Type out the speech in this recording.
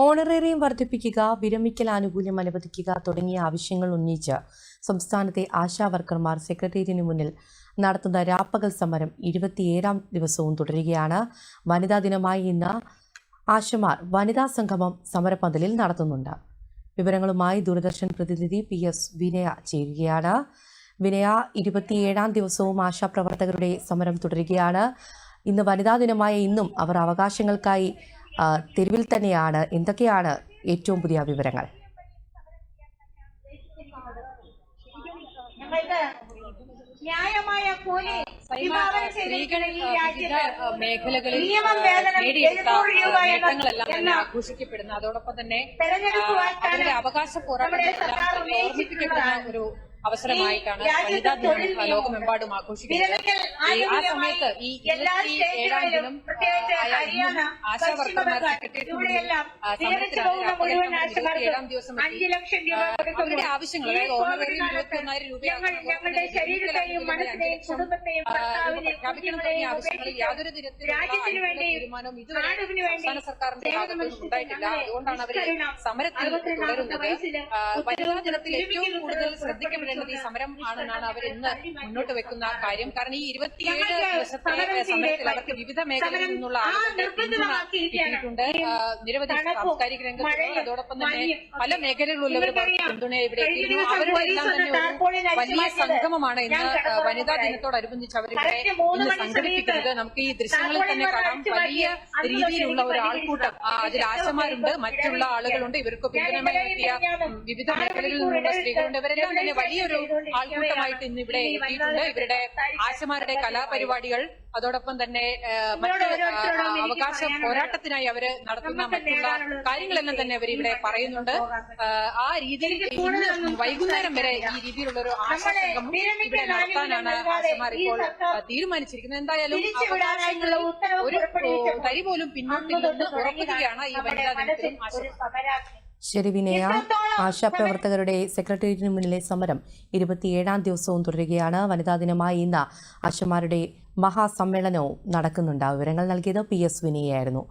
Honorarium വർദ്ധിപ്പിക്കുക, വിരമിക്കൽ ആനുകൂല്യം അനുവദിക്കുക തുടങ്ങിയ ആവശ്യങ്ങൾ ഉന്നയിച്ച് സംസ്ഥാനത്തെ ആശാ വർക്കർമാർ സെക്രട്ടേറിയറ്റിന് മുന്നിൽ നടത്തുന്ന രാപ്പകൽ സമരം 27ാം ദിവസവും തുടരുകയാണ്. വനിതാ ദിനമായി ഇന്ന് ആശമാർ വനിതാ സംഗമം സമരപന്തലിൽ നടത്തുന്നുണ്ട്. വിവരങ്ങളുമായി ദൂരദർശൻ പ്രതിനിധി PS വിനയ ചേരുകയാണ്. വിനയ, 27ാം ദിവസവും ആശാപ്രവർത്തകരുടെ സമരം തുടരുകയാണ്. ഇന്ന് വനിതാ ദിനമായ ഇന്നും അവർ അവകാശങ്ങൾക്കായി തെരുവിൽ തന്നെയാണ്. എന്തൊക്കെയാണ് ഏറ്റവും പുതിയ വിവരങ്ങൾ? ന്യായമായ കൂലി മേഖലകളിൽ നേടിയെടുത്ത നേട്ടങ്ങളെല്ലാം തന്നെ ആഘോഷിക്കപ്പെടുന്നു. അതോടൊപ്പം തന്നെ അവരുടെ അവകാശ പോരാട്ടം ഓർമ്മിപ്പിക്കപ്പെടുന്ന ഒരു അവസരമായിട്ടാണ് വനിതാ ദിനം ലോകമെമ്പാടും ആഘോഷിക്കുന്നത്. ആ സമയത്ത് ഈ 27ാം ദിനം ആശാ വർക്കർമാർ സമരത്തിലാണ് 27ാം ദിവസം അവരുടെ ആവശ്യങ്ങൾ, അതായത് ഓണറേറിയം 21,000 പ്രഖ്യാപിക്കണം തുടങ്ങിയ ആവശ്യങ്ങളിൽ യാതൊരു തരത്തിലുള്ള തീരുമാനവും ഇതുവരെ സംസ്ഥാന സർക്കാരിന്റെ ഭാഗത്തുനിന്നും ഉണ്ടായിട്ടില്ല. അതുകൊണ്ടാണ് അവർ സമരത്തിൽ തുടരുന്നത്. വനിതാ ദിനത്തിൽ ഏറ്റവും കൂടുതൽ ശ്രദ്ധിക്കപ്പെടുന്നത് ഈ സമരം ആണെന്നാണ് അവർ ഇന്ന് മുന്നോട്ട് വെക്കുന്ന കാര്യം. കാരണം ഈ 27 ദിവസത്തെ സമരത്തിൽ അവർക്ക് വിവിധ മേഖലകളിൽ നിന്നുള്ള ആളുകളുടെ പിന്തുണ കിട്ടിയിട്ടുണ്ട്. നിരവധി സാംസ്കാരിക രംഗത്തുള്ള, അതോടൊപ്പം തന്നെ പല മേഖലകളിലുള്ളവർ പിന്തുണയെ ഇവിടെ എത്തിയിരുന്നു. അവരുടെ എല്ലാം തന്നെ ഒരു വലിയ സംഗമമാണ് ഇന്ന് വനിതാ ദിനത്തോടനുബന്ധിച്ച് അവരിവിടെ ഇന്ന് സംഘടിപ്പിക്കുന്നത്. നമുക്ക് ഈ ദൃശ്യങ്ങളിൽ തന്നെ കാണാം, വലിയ രീതിയിലുള്ള ഒരു ആൾക്കൂട്ടം. അതിൽ ആശമാരുണ്ട്, മറ്റുള്ള ആളുകളുണ്ട്, ഇവർക്ക് പിന്തുണയുമായി എത്തിയ വിവിധ മേഖലകളിൽ നിന്നുള്ള സ്ത്രീകളുണ്ട്. ഇവരെല്ലാം തന്നെ വലിയൊരു ആൾക്കൂട്ടമായിട്ട് ഇന്ന് ഇവിടെ എത്തിയിട്ടുണ്ട്. ഇവരുടെ ആശമാരുടെ കലാപരിപാടികൾ, അതോടൊപ്പം തന്നെ മറ്റ് അവകാശ പോരാട്ടത്തിനായി അവര് നടത്തുന്ന മറ്റുള്ള കാര്യങ്ങളെല്ലാം തന്നെ അവർ ഇവിടെ പറയുന്നുണ്ട്. ആ രീതിയിൽ ഇന്ന് വൈകുന്നേരം വരെ ഈ രീതിയിലുള്ള ഒരു ആശാസംഗമം ഇവിടെ നടത്താനാണ് ആശമാർ ഇപ്പോൾ തീരുമാനിച്ചിരിക്കുന്നത്. എന്തായാലും അവകാശങ്ങളിൽ ഒരു തരി പോലും പിന്നോട്ടില്ലെന്ന് ഉറപ്പിക്കുകയാണ് ഈ വനിതാ ദിനത്തിലും ആശമാർ. ശരി വിനയ, ആശാപ്രവർത്തകരുടെ സെക്രട്ടേറിയറ്റിന് മുന്നിലെ സമരം 27ാം ദിവസവും തുടരുകയാണ്. വനിതാ ദിനമായി ഇന്ന് ആശമാരുടെ മഹാസമ്മേളനവും നടക്കുന്നുണ്ട്. വിവരങ്ങൾ നൽകിയത് PS വിനയായിരുന്നു.